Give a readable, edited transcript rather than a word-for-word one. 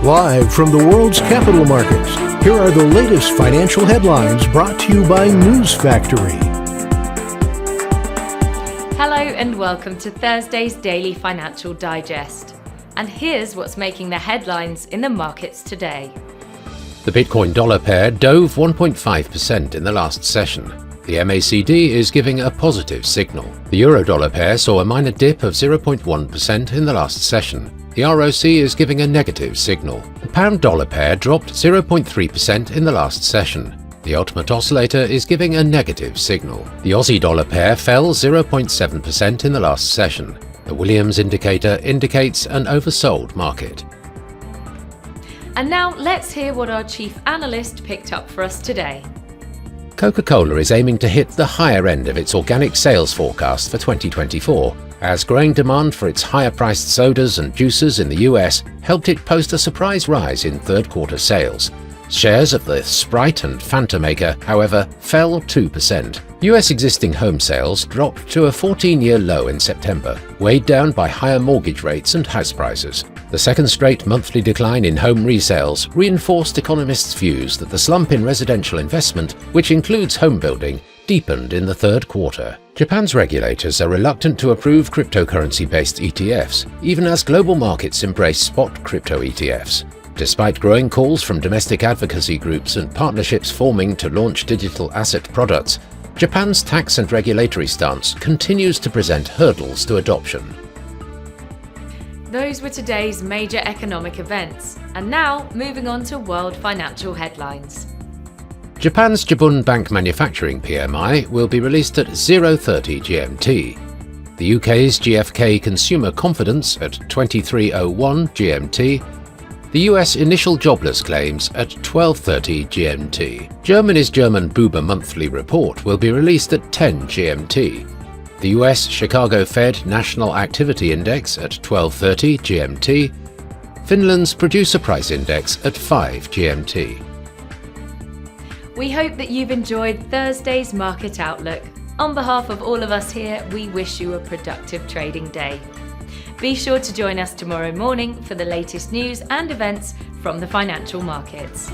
Live from the world's capital markets, here are the latest financial headlines brought to you by News Factory. Hello and welcome to Thursday's Daily Financial Digest. And here's what's making the headlines in the markets today. The Bitcoin dollar pair dove 1.5% in the last session. The MACD is giving a positive signal. The euro dollar pair saw a minor dip of 0.1% in the last session. The ROC is giving a negative signal. The pound dollar pair dropped 0.3% in the last session. The ultimate oscillator is giving a negative signal. The Aussie dollar pair fell 0.7% in the last session. The Williams indicator indicates an oversold market. And now let's hear what our chief analyst picked up for us today. Coca-Cola is aiming to hit the higher end of its organic sales forecast for 2024, as growing demand for its higher-priced sodas and juices in the US helped it post a surprise rise in third-quarter sales. Shares of the Sprite and Fanta maker, however, fell 2%. US existing home sales dropped to a 14-year low in September, weighed down by higher mortgage rates and house prices. The second straight monthly decline in home resales reinforced economists' views that the slump in residential investment, which includes home building, deepened in the third quarter. Japan's regulators are reluctant to approve cryptocurrency-based ETFs, even as global markets embrace spot crypto ETFs. Despite growing calls from domestic advocacy groups and partnerships forming to launch digital asset products, Japan's tax and regulatory stance continues to present hurdles to adoption. Those were today's major economic events. And now, moving on to world financial headlines. Japan's Jibun Bank Manufacturing PMI will be released at 0:30 GMT. The UK's GfK Consumer Confidence at 23:01 GMT. The US initial jobless claims at 12:30 GMT. Germany's German Buber monthly report will be released at 10 GMT. The US Chicago Fed National Activity Index at 12:30 GMT. Finland's Producer Price Index at 5 GMT. We hope that you've enjoyed Thursday's Market Outlook. On behalf of all of us here, we wish you a productive trading day. Be sure to join us tomorrow morning for the latest news and events from the financial markets.